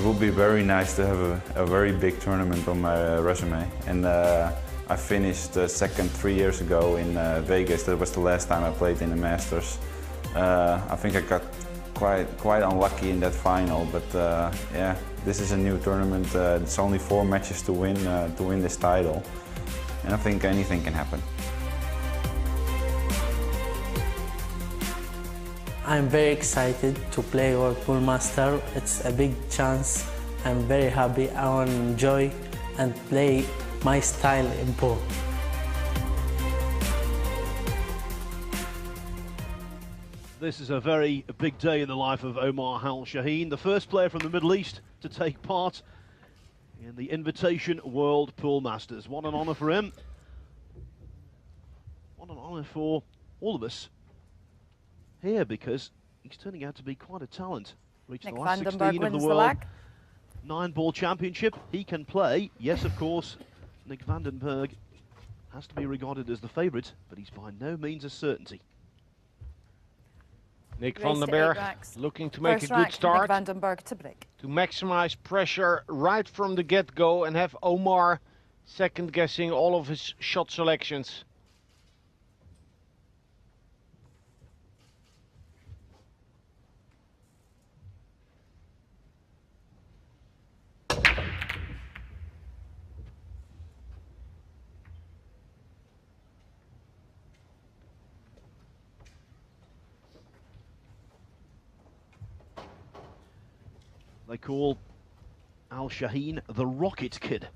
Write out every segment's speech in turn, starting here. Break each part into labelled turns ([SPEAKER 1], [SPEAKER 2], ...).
[SPEAKER 1] would be very nice to have a very big tournament on my resume. And I finished second 3 years ago in Vegas. That was the last time I played in the Masters. I think I got quite unlucky in that final, but yeah, this is a new tournament. It's only 4 matches to win this title, and I think anything can happen.
[SPEAKER 2] I'm very excited to play World Pool Master. It's a big chance. I'm very happy. I want to enjoy and play my style in pool.
[SPEAKER 3] This is a very big day in the life of Omar AlShaheen, the first player from the Middle East to take part in the Invitation World Pool Masters. What an honour for him. What an honour for all of us here, because he's turning out to be quite a talent. Reached the last 16 of the World 9-Ball Championship. He can play. Yes, of course, Nick van den Berg has to be regarded as the favourite, but he's by no means a certainty.
[SPEAKER 4] Nick van den Berg looking to make a good start,
[SPEAKER 5] Nick van den Berg to break.
[SPEAKER 4] To maximize pressure right from the get-go and have Omar second-guessing all of his shot selections.
[SPEAKER 3] They call AlShaheen the Rocket Kid.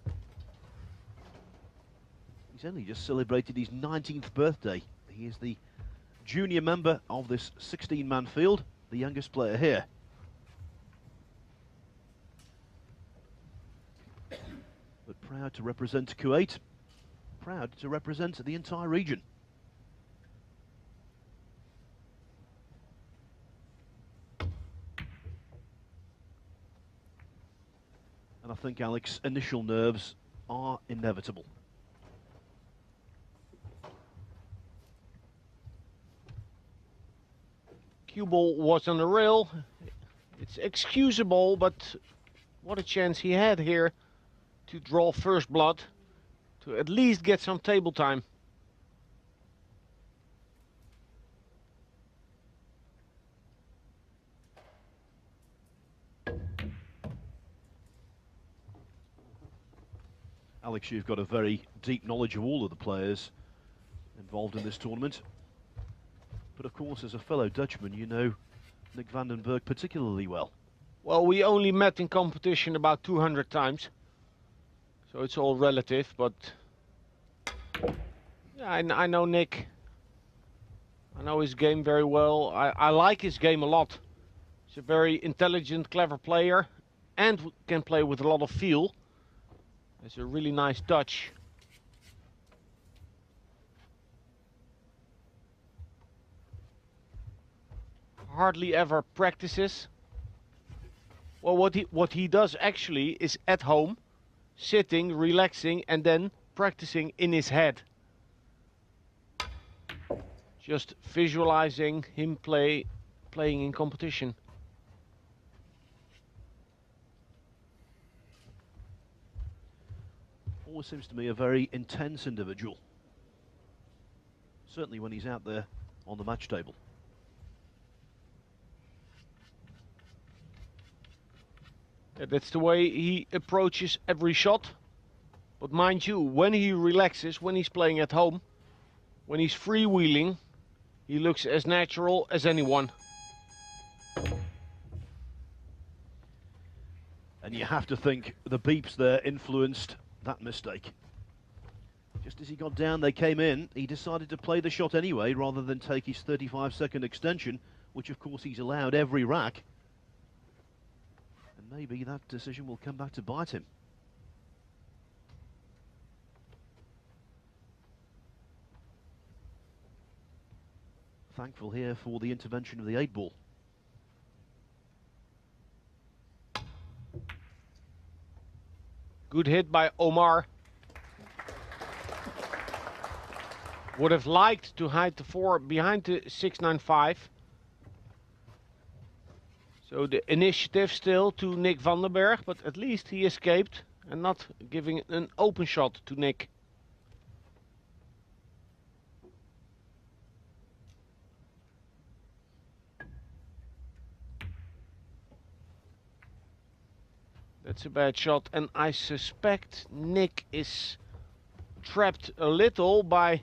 [SPEAKER 3] He's only just celebrated his 19th birthday. He is the junior member of this 16-man field, the youngest player here. But proud to represent Kuwait, proud to represent the entire region. And I think Alex's initial nerves are inevitable.
[SPEAKER 4] Cue ball was on the rail. It's excusable, but what a chance he had here to draw first blood, to at least get some table time.
[SPEAKER 3] Alex, you've got a very deep knowledge of all of the players involved in this tournament. But of course, as a fellow Dutchman, you know Nick van den Berg particularly well.
[SPEAKER 4] Well, we only met in competition about 200 times. So it's all relative, but yeah, I know Nick. I know his game very well. I like his game a lot. He's a very intelligent, clever player and can play with a lot of feel. It's a really nice touch. Hardly ever practices. Well, what he does actually is at home, sitting, relaxing, and then practicing in his head. Just visualizing him playing in competition.
[SPEAKER 3] Always seems to me a very intense individual. Certainly when he's out there on the match table.
[SPEAKER 4] Yeah, that's the way he approaches every shot. But mind you, when he relaxes, when he's playing at home, when he's freewheeling, he looks as natural as anyone.
[SPEAKER 3] And you have to think the beeps there influenced that mistake. Just as he got down, they came in. He decided to play the shot anyway, rather than take his 35-second extension, which of course he's allowed every rack. And maybe that decision will come back to bite him. Thankful here for the intervention of the 8-ball.
[SPEAKER 4] Good hit by Omar. Would have liked to hide the 4 behind the 695. So the initiative still to Nick van den Berg, but at least he escaped and not giving an open shot to Nick. That's a bad shot, and I suspect Nick is trapped a little by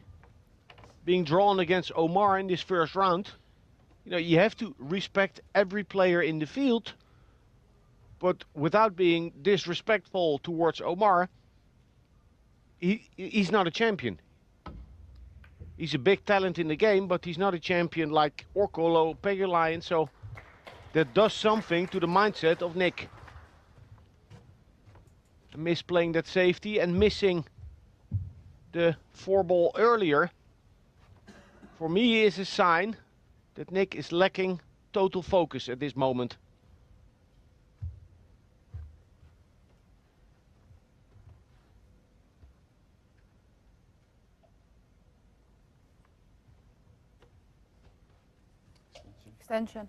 [SPEAKER 4] being drawn against Omar in this first round. You know, you have to respect every player in the field, but without being disrespectful towards Omar, he's not a champion. He's a big talent in the game, but he's not a champion like Orkolo, Peggerlion, so that does something to the mindset of Nick. Misplaying that safety and missing the 4-ball earlier, for me is a sign that Nick is lacking total focus at this moment.
[SPEAKER 5] Extension.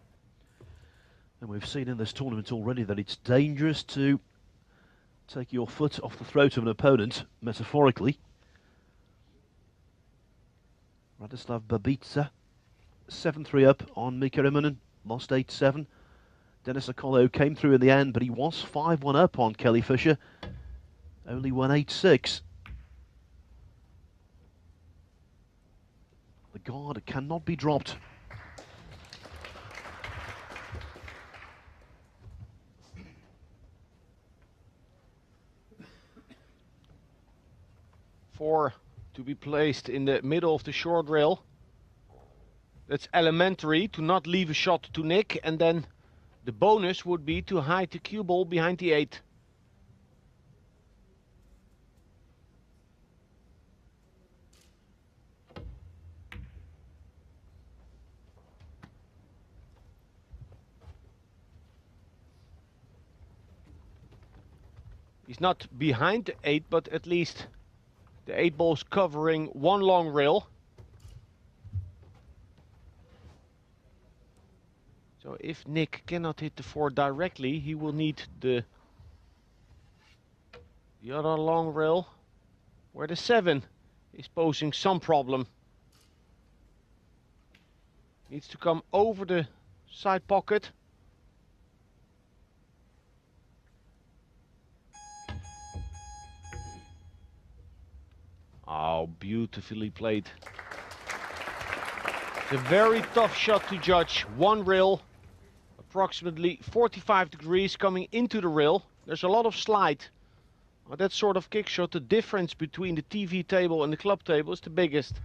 [SPEAKER 3] And we've seen in this tournament already that it's dangerous to take your foot off the throat of an opponent, metaphorically. Radislav Babitsa, 7-3 up on Mika Immonen, lost 8-7. Dennis Okolo came through in the end, but he was 5-1 up on Kelly Fisher, only won 8-6. The guard cannot be dropped.
[SPEAKER 4] Four to be placed in the middle of the short rail. That's elementary to not leave a shot to Nick, and then the bonus would be to hide the cue ball behind the 8. He's not behind the 8, but at least the 8 ball's covering one long rail. So if Nick cannot hit the 4 directly, he will need the other long rail, where the 7 is posing some problem. Needs to come over the side pocket. Oh, beautifully played. It's a very tough shot to judge. One rail, approximately 45 degrees coming into the rail. There's a lot of slide. That sort of kick shot, the difference between the TV table and the club table is the biggest.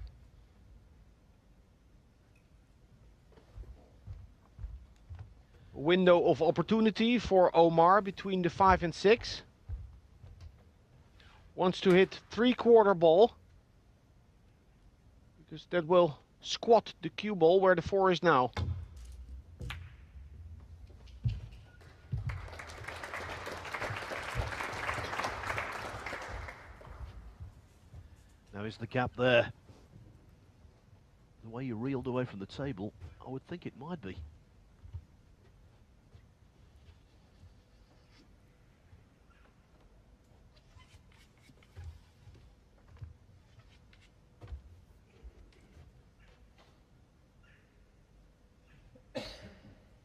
[SPEAKER 4] Window of opportunity for Omar between the 5 and 6. Wants to hit 3/4 ball, because that will squat the cue ball where the 4 is now.
[SPEAKER 3] Now is the gap there? The way you reeled away from the table, I would think it might be.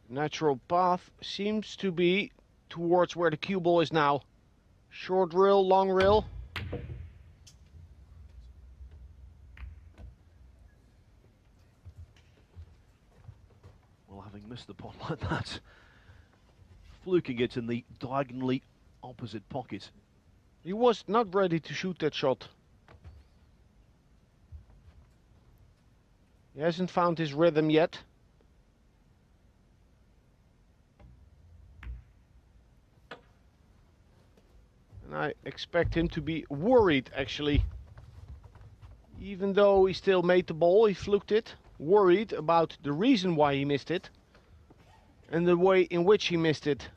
[SPEAKER 4] Natural path seems to be towards where the cue ball is now. Short rail, long rail.
[SPEAKER 3] Well, having missed the pot like that, fluking it in the diagonally opposite pocket.
[SPEAKER 4] He was not ready to shoot that shot. He hasn't found his rhythm yet. And I expect him to be worried, actually. Even though he still made the ball, he fluked it. Worried about the reason why he missed it. And the way in which he missed it.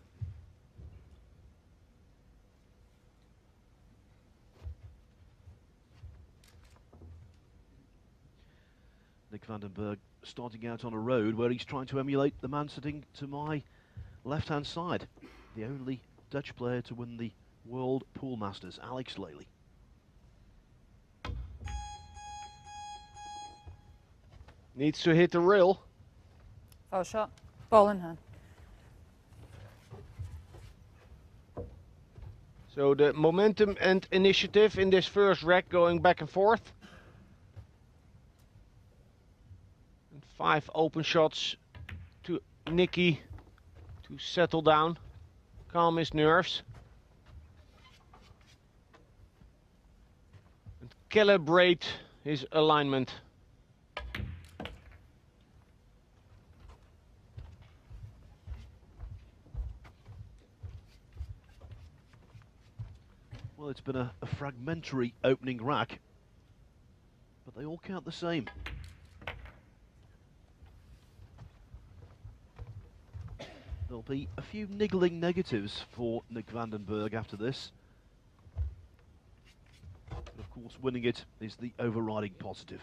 [SPEAKER 3] Nick van den Berg starting out on a road where he's trying to emulate the man sitting to my left-hand side. The only Dutch player to win the World Pool Masters, Alex Lely.
[SPEAKER 4] Needs to hit the rail.
[SPEAKER 5] Foul shot. Ball in hand.
[SPEAKER 4] So the momentum and initiative in this first rack going back and forth. And 5 open shots to Nicky to settle down, calm his nerves. And calibrate his alignment.
[SPEAKER 3] Well, it's been a fragmentary opening rack, but they all count the same. There'll be a few niggling negatives for Nick van den Berg after this. But of course, winning it is the overriding positive.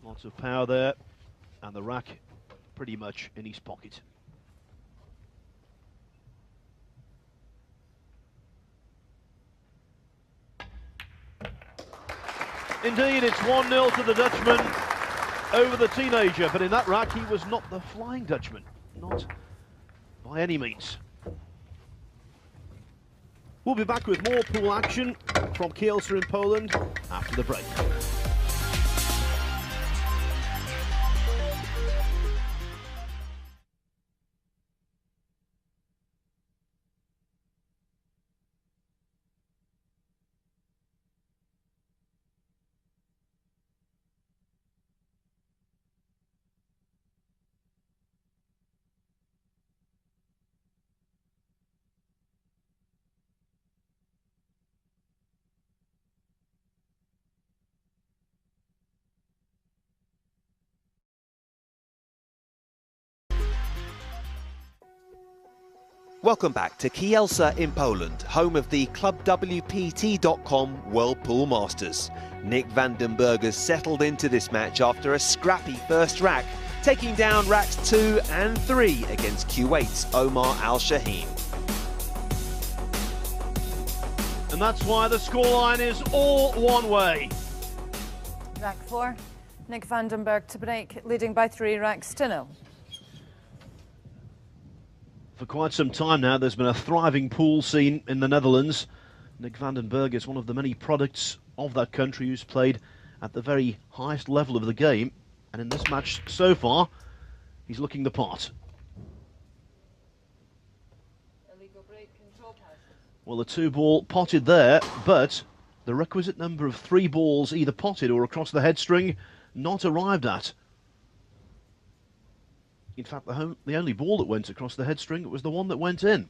[SPEAKER 3] Lots of power there, and the rack pretty much in his pocket. Indeed, it's 1-0 to the Dutchman over the teenager, but in that rack he was not the Flying Dutchman, not by any means. We'll be back with more pool action from Kielce in Poland after the break.
[SPEAKER 6] Welcome back to Kielce in Poland, home of the ClubWPT.com World Pool Masters. Nick van den Berg has settled into this match after a scrappy first rack, taking down racks 2 and 3 against Kuwait's Omar AlShaheen.
[SPEAKER 3] And that's why the scoreline is all one way.
[SPEAKER 5] Rack 4. Nick van den Berg to break, leading by 3 racks to 0.
[SPEAKER 3] For quite some time now, there's been a thriving pool scene in the Netherlands. Nick van den Berg is one of the many products of that country who's played at the very highest level of the game. And in this match so far, he's looking the part.
[SPEAKER 5] Illegal break, control passes.
[SPEAKER 3] Well, the 2-ball potted there, but the requisite number of 3 balls either potted or across the headstring not arrived at. In fact, the only ball that went across the headstring was the one that went in.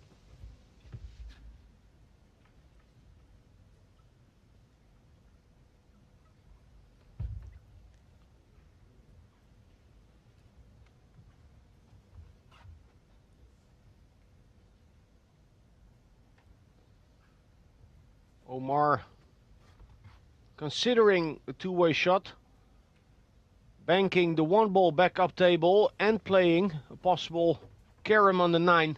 [SPEAKER 4] Omar considering a 2-way shot, banking the 1-ball backup table and playing a possible carom on the 9.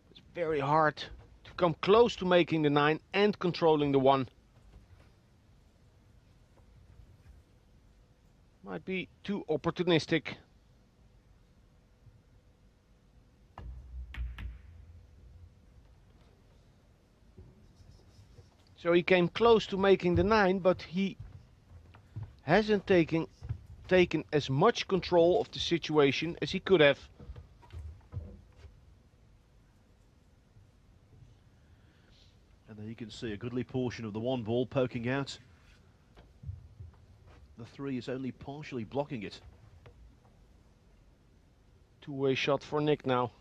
[SPEAKER 4] It's very hard to come close to making the 9 and controlling the 1. Might be too opportunistic. So he came close to making the 9, but he hasn't taken as much control of the situation as he could have.
[SPEAKER 3] And there you can see a goodly portion of the 1 ball poking out. The 3 is only partially blocking it.
[SPEAKER 4] 2-way shot for Nick now.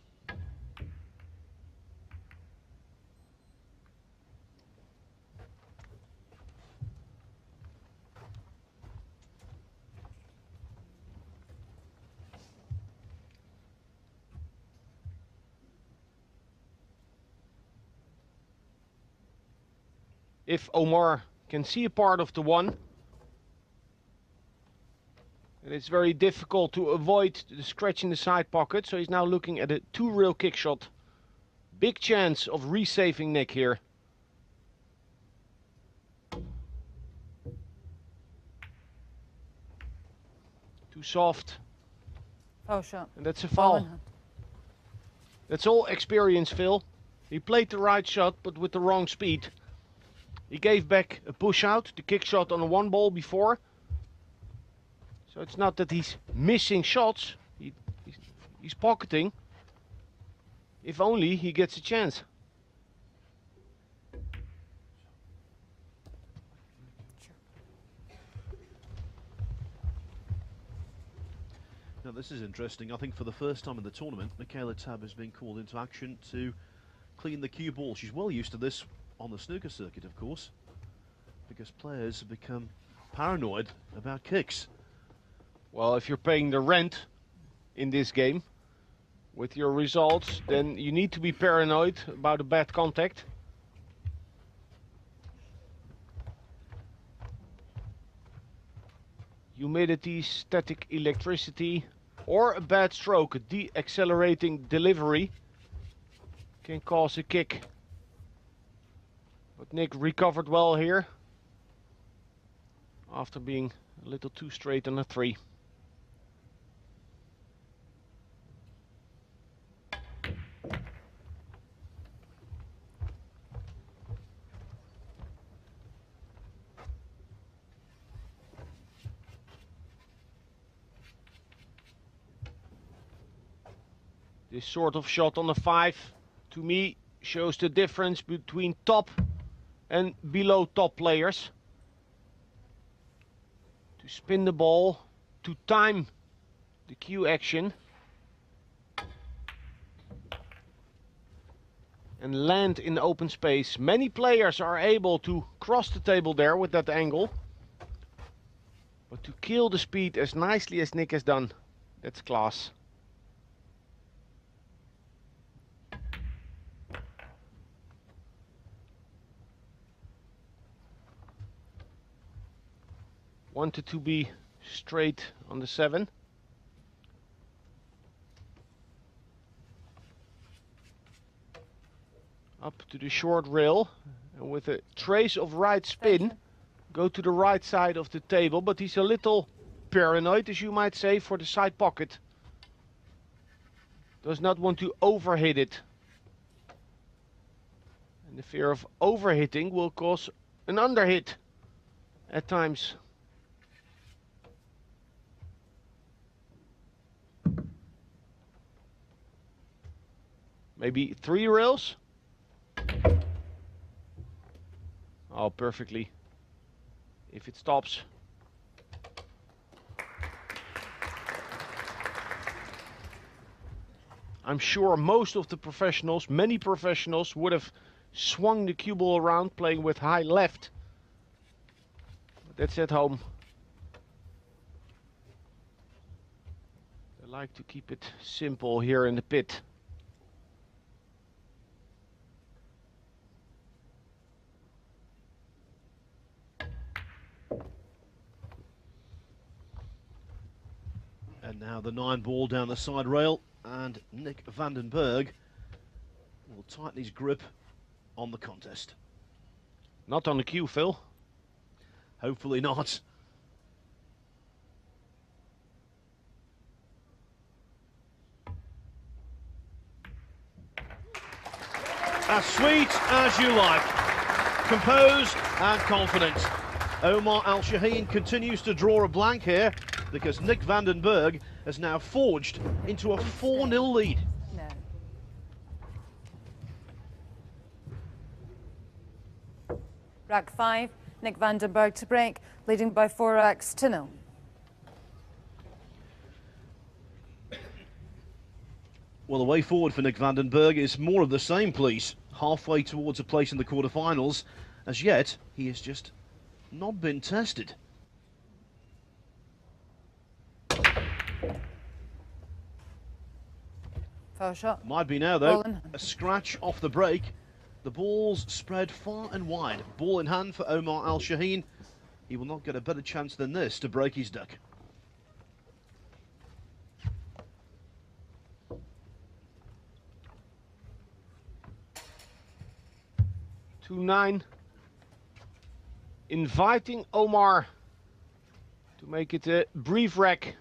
[SPEAKER 4] if Omar can see a part of the one. And it's very difficult to avoid the scratch in the side pocket, so he's now looking at a 2-rail kick shot. Big chance of resaving Nick here. Too soft.
[SPEAKER 5] Foul shot.
[SPEAKER 4] And that's a foul. That's all experience, Phil. He played the right shot, but with the wrong speed. He gave back a push out, the kick shot on a 1-ball before. So it's not that he's missing shots. He's pocketing. If only he gets a chance.
[SPEAKER 3] Now this is interesting. I think for the first time in the tournament, Michaela Tabb has been called into action to clean the cue ball. She's well used to this on the snooker circuit, of course, because players have become paranoid about kicks.
[SPEAKER 4] Well, if you're paying the rent in this game with your results, then you need to be paranoid about a bad contact. Humidity, static electricity, or a bad stroke, a de-accelerating delivery can cause a kick. But Nick recovered well here after being a little too straight on a 3. This sort of shot on the 5, to me, shows the difference between top and below top players. To spin the ball, to time the cue action, and land in the open space. Many players are able to cross the table there with that angle, but to kill the speed as nicely as Nick has done, that's class. Wanted to be straight on the 7. Up to the short rail, and with a trace of right spin, go to the right side of the table, but he's a little paranoid, as you might say, for the side pocket. Does not want to overhit it. And the fear of overhitting will cause an underhit at times. Maybe 3 rails. Oh, perfectly. If it stops. I'm sure most of the professionals, many professionals, would have swung the cue ball around playing with high left. But that's at home. They like to keep it simple here in the pit.
[SPEAKER 3] And now the 9-ball down the side rail, and Nick van den Berg will tighten his grip on the contest.
[SPEAKER 4] Not on the cue, Phil.
[SPEAKER 3] Hopefully not. As sweet as you like. Composed and confident. Omar AlShaheen continues to draw a blank here, because Nick van den Berg has now forged into a 4-0 lead.
[SPEAKER 5] No. Rack 5, Nick van den Berg to break, leading by 4 racks to 0.
[SPEAKER 3] Well, the way forward for Nick van den Berg is more of the same, please. Halfway towards a place in the quarterfinals. As yet, he has just not been tested.
[SPEAKER 5] Foul shot.
[SPEAKER 3] Might be now, though. A scratch off the break The ball's spread far and wide. Ball in hand for Omar AlShaheen. He will not get a better chance than this to break his duck.
[SPEAKER 4] To 9. Inviting Omar to make it a brief rack.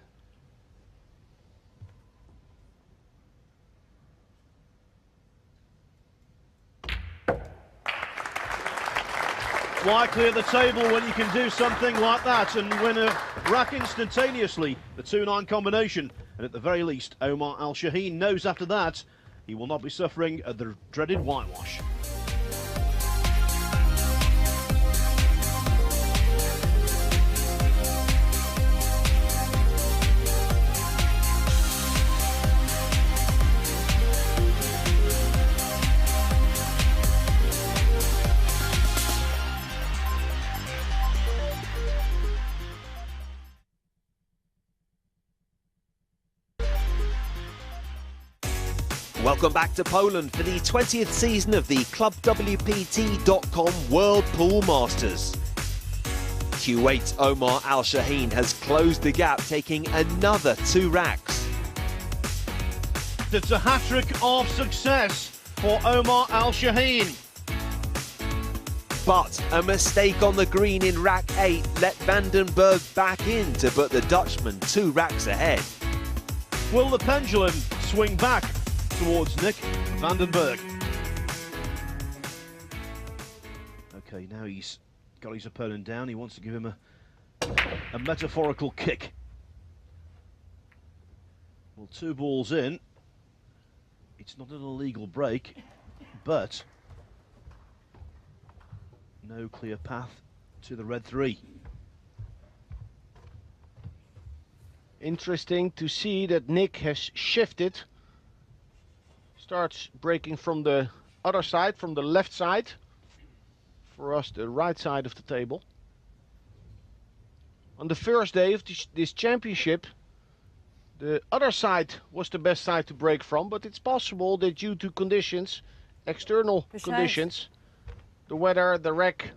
[SPEAKER 3] Why clear the table when you can do something like that and win a rack instantaneously? The 2-9 combination. And at the very least, Omar AlShaheen knows after that he will not be suffering the dreaded whitewash.
[SPEAKER 6] Welcome back to Poland for the 20th season of the ClubWPT.com World Pool Masters. Q8 Omar AlShaheen has closed the gap, taking another 2 racks.
[SPEAKER 3] It's a hat-trick of success for Omar AlShaheen.
[SPEAKER 6] But a mistake on the green in rack 8 let Berg back in to put the Dutchman 2 racks ahead.
[SPEAKER 3] Will the pendulum swing back towards Nick Berg? Okay, now he's got his opponent down. He wants to give him a metaphorical kick. Well, 2 balls in. It's not an illegal break, but no clear path to the red 3.
[SPEAKER 4] Interesting to see that Nick has shifted. Starts breaking from the other side, from the left side. For us, the right side of the table. On the first day of this championship, the other side was the best side to break from, but it's possible that due to conditions, external conditions, the weather, the rack,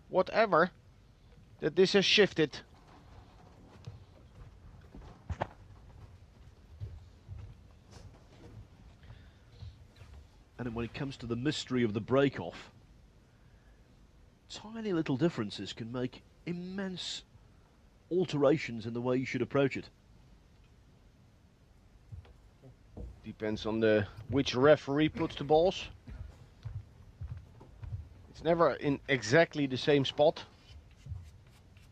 [SPEAKER 4] whatever, that this has shifted.
[SPEAKER 3] And when it comes to the mystery of the break-off, tiny little differences can make immense alterations in the way you should approach it.
[SPEAKER 4] Depends on which referee puts the balls. It's never in exactly the same spot.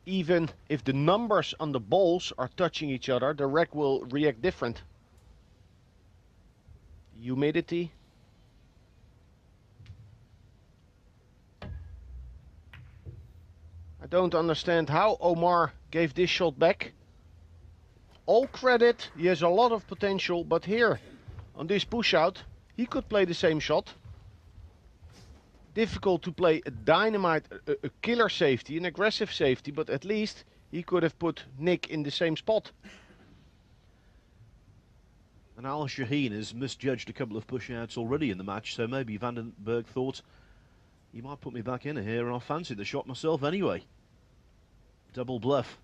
[SPEAKER 4] Even if the numbers on the balls are touching each other, the rack will react different. Humidity. I don't understand how Omar gave this shot back. All credit, he has a lot of potential, but here, on this push out, he could play the same shot. Difficult to play a dynamite, a killer safety, an aggressive safety, but at least he could have put Nick in the same spot.
[SPEAKER 3] And AlShaheen has misjudged a couple of push-outs already in the match, so maybe Berg thought, he might put me back in here and I fancied the shot myself anyway. Double bluff.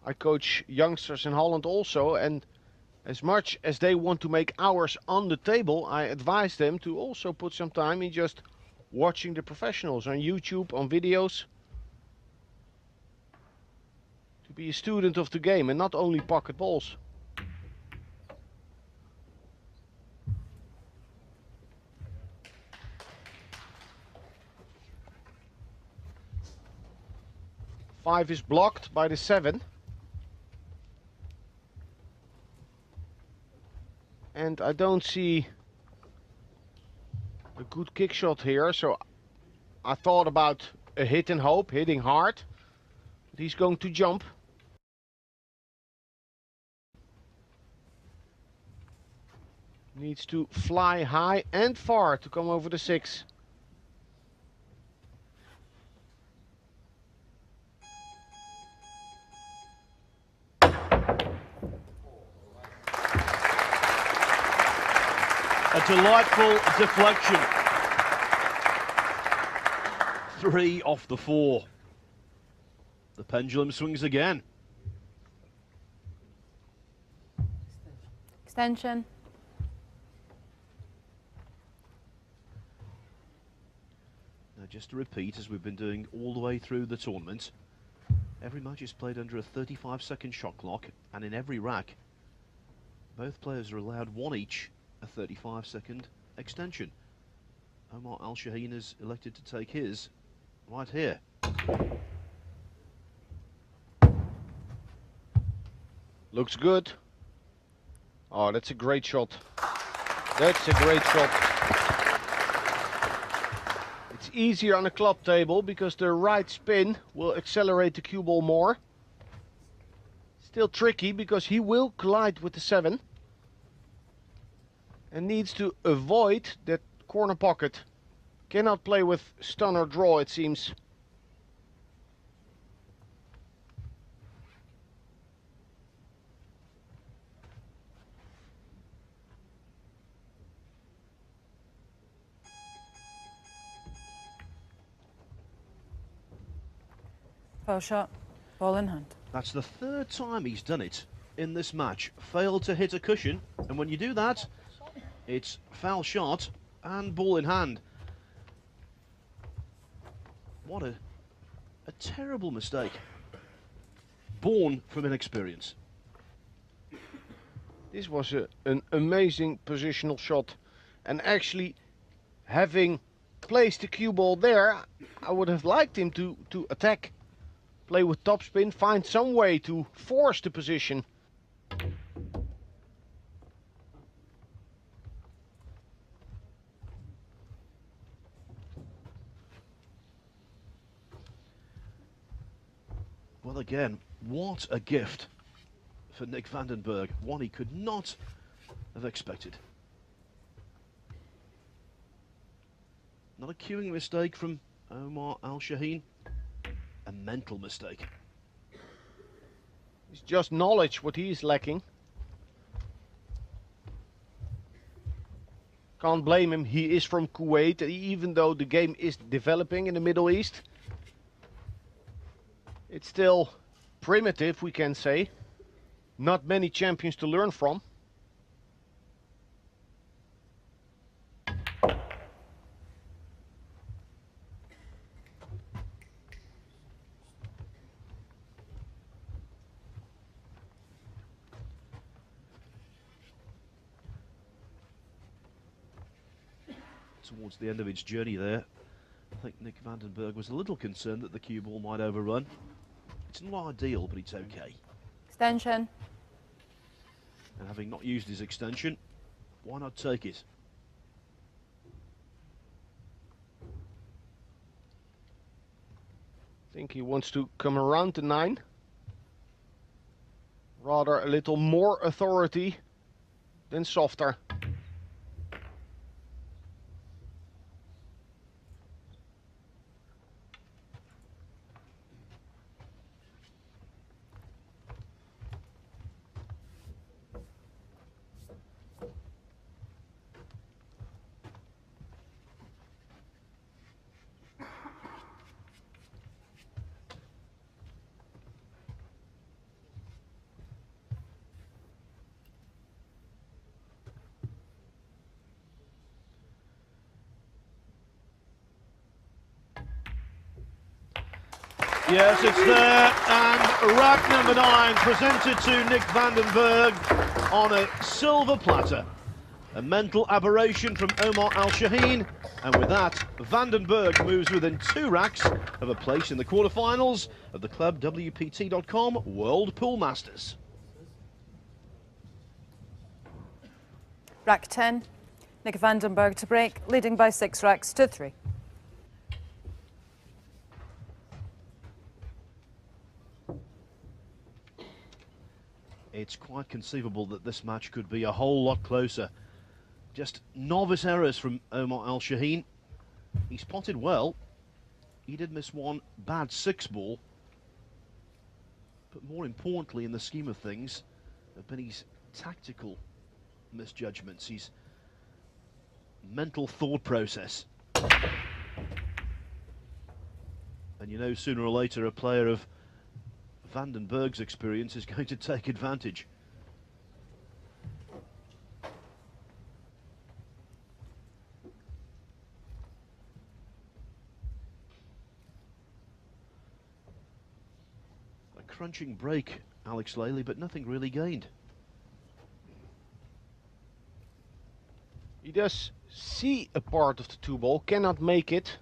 [SPEAKER 4] I coach youngsters in Holland also, and as much as they want to make hours on the table, I advise them to also put some time in just watching the professionals on YouTube, on videos. To be a student of the game and not only pocket balls. Five is blocked by the 7. And I don't see a good kick shot here, so I thought about a hit and hope, hitting hard. But he's going to jump. Needs to fly high and far to come over the 6.
[SPEAKER 3] A delightful deflection. 3 off the 4. The pendulum swings again.
[SPEAKER 5] Extension.
[SPEAKER 3] Now, just to repeat, as we've been doing all the way through the tournament, every match is played under a 35-second shot clock, and in every rack, both players are allowed one each a 35-second extension. Omar AlShaheen has elected to take his right here.
[SPEAKER 4] Looks good. Oh, that's a great shot. That's a great shot. It's easier on a club table because the right spin will accelerate the cue ball more. Still tricky because he will collide with the 7. And needs to avoid that corner pocket. Cannot play with stun or draw, it seems.
[SPEAKER 5] Foul shot, ball in hand.
[SPEAKER 3] That's the 3rd time he's done it in this match. Failed to hit a cushion, and when you do that, it's foul shot and ball in hand. What a terrible mistake. Born from inexperience.
[SPEAKER 4] This was an amazing positional shot. And actually, having placed the cue ball there, I would have liked him to attack. Play with topspin, find some way to force the position.
[SPEAKER 3] Well, again, what a gift for Nick van den Berg. One he could not have expected. Not a cueing mistake from Omar AlShaheen. A mental mistake.
[SPEAKER 4] It's just knowledge what he is lacking. Can't blame him. He is from Kuwait, even though the game is developing in the Middle East. It's still primitive, we can say. Not many champions to learn from.
[SPEAKER 3] Towards the end of its journey there, I think Nick van den Berg was a little concerned that the cue ball might overrun. It's not ideal, but it's okay.
[SPEAKER 5] Extension.
[SPEAKER 3] And having not used his extension, why not take it?
[SPEAKER 4] I think he wants to come around the 9. Rather a little more authority than softer.
[SPEAKER 3] Yes, it's there, and rack number 9 presented to Nick van den Berg on a silver platter. A mental aberration from Omar AlShaheen, and with that, van den Berg moves within 2 racks of a place in the quarterfinals of the ClubWPT.com World Pool Masters.
[SPEAKER 5] Rack 10, Nick van den Berg to break, leading by 6 racks to 3.
[SPEAKER 3] It's quite conceivable that this match could be a whole lot closer. Just novice errors from Omar AlShaheen. He spotted well. He did miss one bad 6 ball. But more importantly, in the scheme of things, have been his tactical misjudgments. He's mental thought process. And you know, sooner or later a player of Van den Berg's experience is going to take advantage. A crunching break, Alex Lely, but nothing really gained.
[SPEAKER 4] He does see a part of the 2-ball, cannot make it.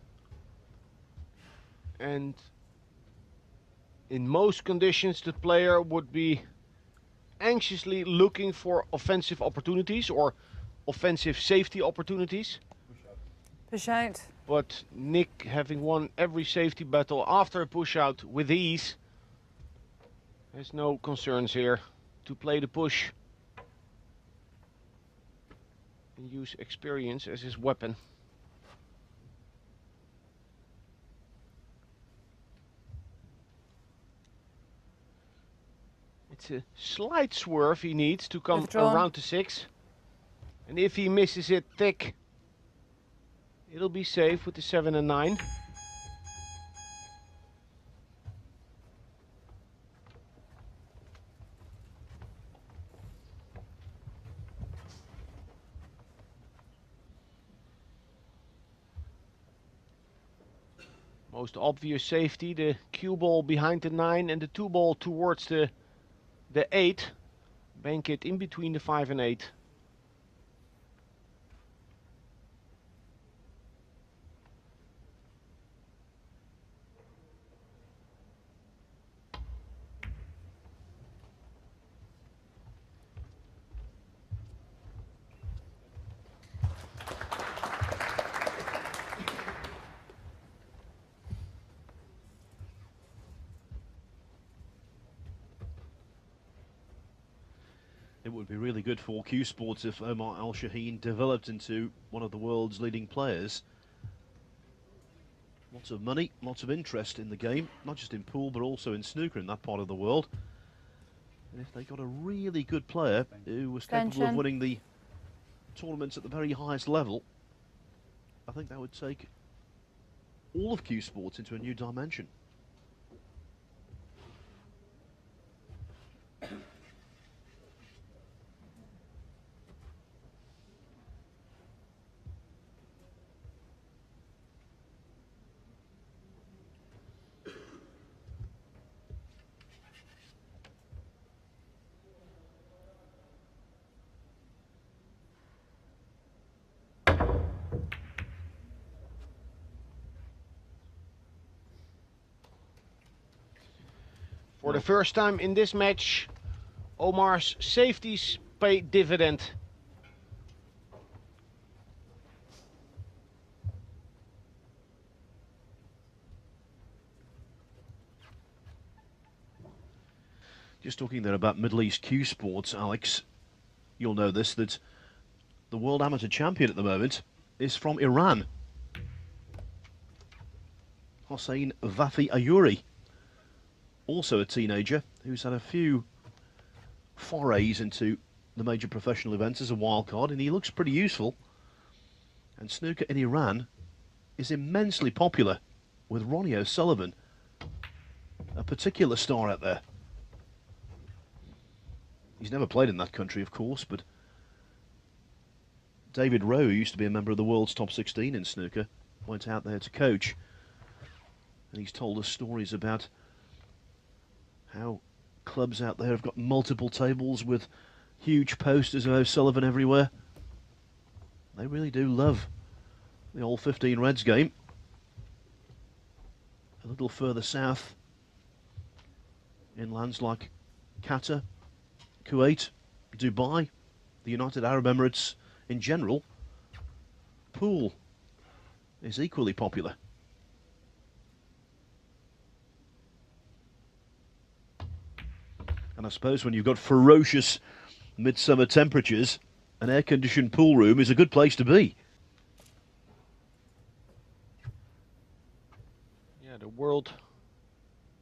[SPEAKER 4] And in most conditions the player would be anxiously looking for offensive opportunities or offensive safety opportunities.
[SPEAKER 5] Push out.
[SPEAKER 4] But Nick, having won every safety battle after a push out with ease, has no concerns here to play the push and use experience as his weapon. It's a slight swerve he needs to come around to 6. And if he misses it thick, it'll be safe with the 7 and 9. Most obvious safety, the cue ball behind the 9 and the 2-ball towards the 8. Bank it in between the 5 and 8.
[SPEAKER 3] It would be really good for Q Sports if Omar AlShaheen developed into one of the world's leading players. Lots of money, lots of interest in the game, not just in pool but also in snooker in that part of the world. And if they got a really good player who was capable of winning the tournaments at the very highest level, I think that would take all of Q Sports into a new dimension.
[SPEAKER 4] For the first time in this match, Omar's safeties pay dividend.
[SPEAKER 3] Just talking there about Middle East Q Sports, Alex, you'll know this, that the world amateur champion at the moment is from Iran. Hossein Vafi Ayuri. Also a teenager who's had a few forays into the major professional events as a wild card, and he looks pretty useful. And snooker in Iran is immensely popular, with Ronnie O'Sullivan, a particular star out there. He's never played in that country, of course, but David Rowe, who used to be a member of the world's top 16 in snooker, went out there to coach, and he's told us stories about how clubs out there have got multiple tables with huge posters of O'Sullivan everywhere. They really do love the old 15 Reds game. A little further south, in lands like Qatar, Kuwait, Dubai, the United Arab Emirates in general, pool is equally popular. And I suppose when you've got ferocious midsummer temperatures, an air-conditioned pool room is a good place to be.
[SPEAKER 4] Yeah, the World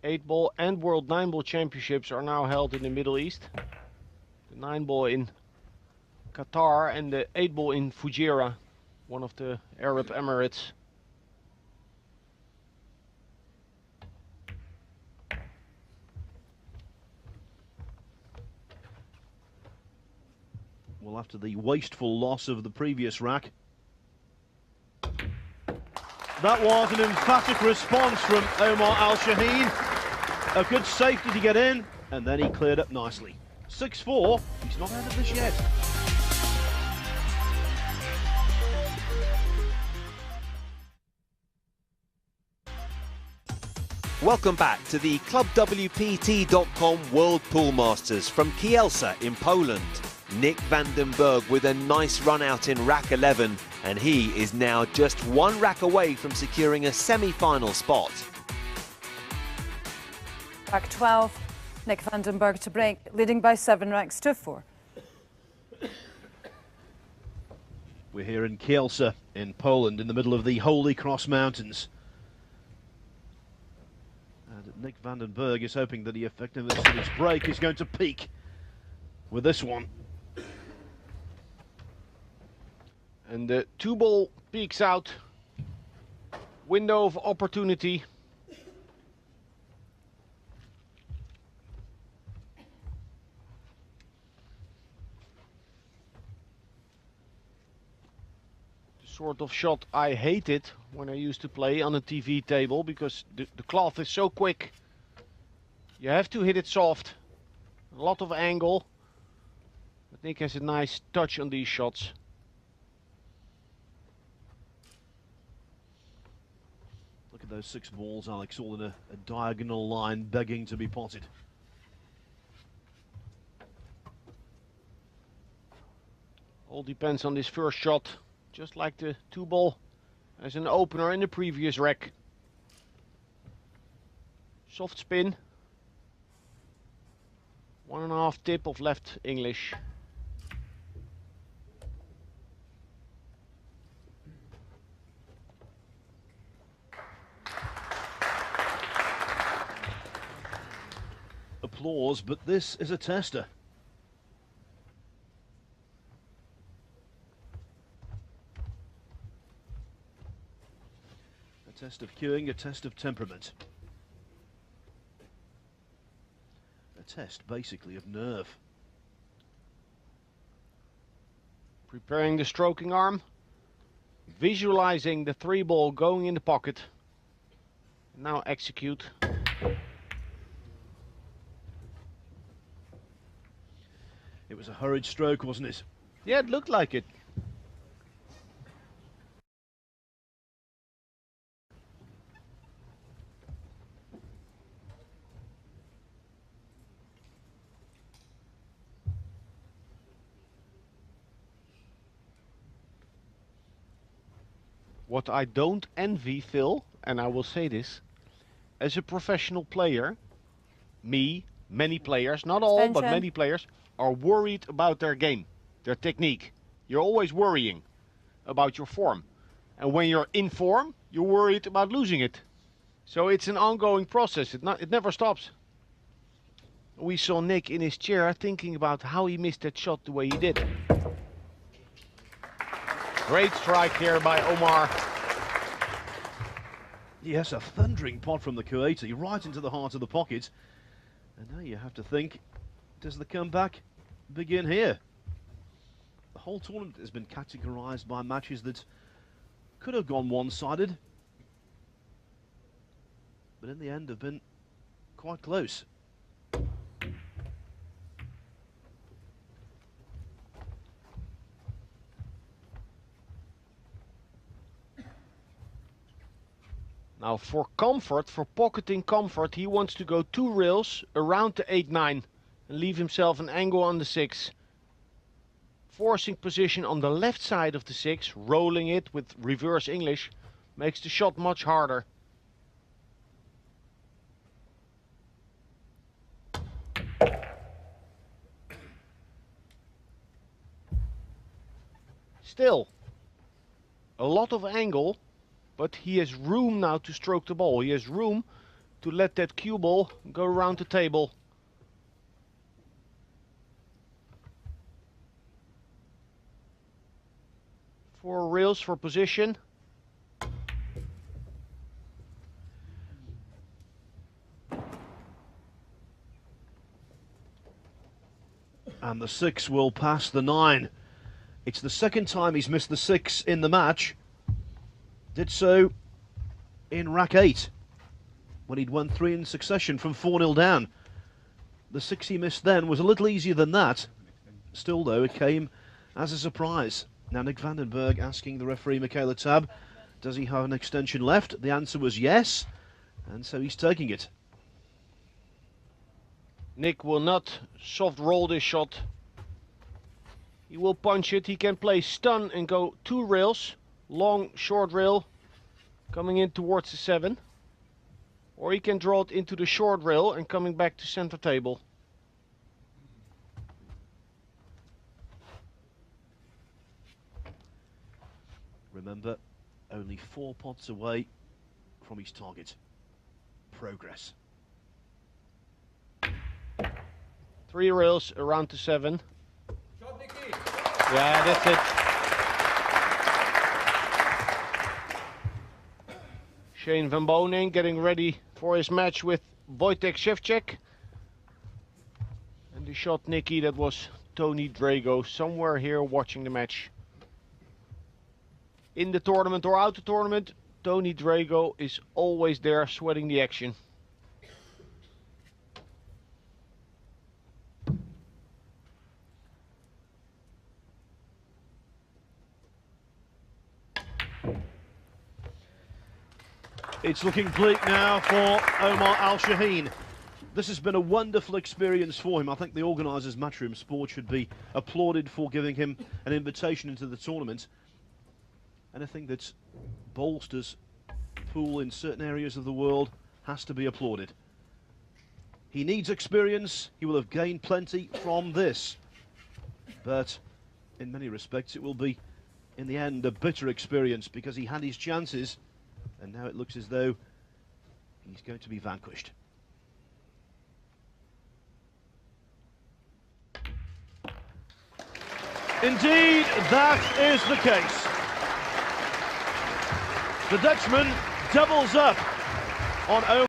[SPEAKER 4] 8-ball and World 9-ball championships are now held in the Middle East. The 9-ball in Qatar and the 8-ball in Fujairah one of the Arab Emirates.
[SPEAKER 3] Well, after the wasteful loss of the previous rack, that was an emphatic response from Omar AlShaheen. A good safety to get in, and then he cleared up nicely. 6-4, he's not out of this yet.
[SPEAKER 6] Welcome back to the ClubWPT.com World Pool Masters from Kielce in Poland. Nick van den Berg with a nice run out in rack 11, and he is now just one rack away from securing a semi-final spot.
[SPEAKER 5] Rack 12, Nick van den Berg to break, leading by 7 racks to 4.
[SPEAKER 3] We're here in Kielce in Poland, in the middle of the Holy Cross Mountains. And Nick van den Berg is hoping that the effectiveness of his break is going to peak with this one.
[SPEAKER 4] And the 2-ball peeks out. Window of opportunity. The sort of shot I hated when I used to play on a TV table, because the cloth is so quick. You have to hit it soft. A lot of angle. But Nick has a nice touch on these shots.
[SPEAKER 3] Look at those 6 balls, Alex, all in a diagonal line, begging to be potted.
[SPEAKER 4] All depends on this first shot, just like the 2-ball as an opener in the previous rack. Soft spin. 1.5 tip of left English.
[SPEAKER 3] Applause, but this is a tester. A test of cueing, a test of temperament. A test, basically, of nerve.
[SPEAKER 4] Preparing the stroking arm. Visualizing the 3-ball going in the pocket. Now execute.
[SPEAKER 3] It was a hurried stroke, wasn't it?
[SPEAKER 4] Yeah, it looked like it. What I don't envy, Phil, and I will say this, as a professional player, many players, not all, but many players, are worried about their game, their technique. You're always worrying about your form. And when you're in form, you're worried about losing it. So it's an ongoing process. It never stops. We saw Nick in his chair thinking about how he missed that shot the way he did. Great strike here by Omar.
[SPEAKER 3] Yes, a thundering pot from the Kuwaiti, right into the heart of the pocket. And now you have to think, does the comeback begin here? The whole tournament has been categorized by matches that could have gone one-sided, but in the end have been quite close.
[SPEAKER 4] Now for comfort, for pocketing comfort, he wants to go 2 rails around the 8-9 and leave himself an angle on the 6. Forcing position on the left side of the 6, rolling it with reverse English, makes the shot much harder. Still, a lot of angle, but he has room now to stroke the ball. He has room to let that cue ball go around the table. 4 reels for position.
[SPEAKER 3] And the 6 will pass the 9. It's the second time he's missed the 6 in the match. Did so in rack 8, when he'd won 3 in succession from 4-0 down. The 6 he missed then was a little easier than that. Still, though, it came as a surprise. Now, Nick van den Berg asking the referee, Michaela Tab, does he have an extension left? The answer was yes, and so he's taking it.
[SPEAKER 4] Nick will not soft roll this shot. He will punch it. He can play stun and go 2 rails. Long, short rail coming in towards the 7. Or he can draw it into the short rail and coming back to center table.
[SPEAKER 3] Remember, only 4 pots away from his target. Progress.
[SPEAKER 4] 3 rails around to 7. Yeah, that's it. Shane van Boning getting ready for his match with Wojtek Szewczak. And the shot, Nicky, that was Tony Drago somewhere here watching the match. In the tournament or out the tournament, Tony Drago is always there sweating the action.
[SPEAKER 3] It's looking bleak now for Omar AlShaheen. This has been a wonderful experience for him. I think the organisers, Matchroom Sport, should be applauded for giving him an invitation into the tournament. Anything that bolsters pool in certain areas of the world has to be applauded. He needs experience. He will have gained plenty from this. But in many respects, it will be, in the end, a bitter experience because he had his chances. And now it looks as though he's going to be vanquished. Indeed, that is the case. The Dutchman doubles up on Omar.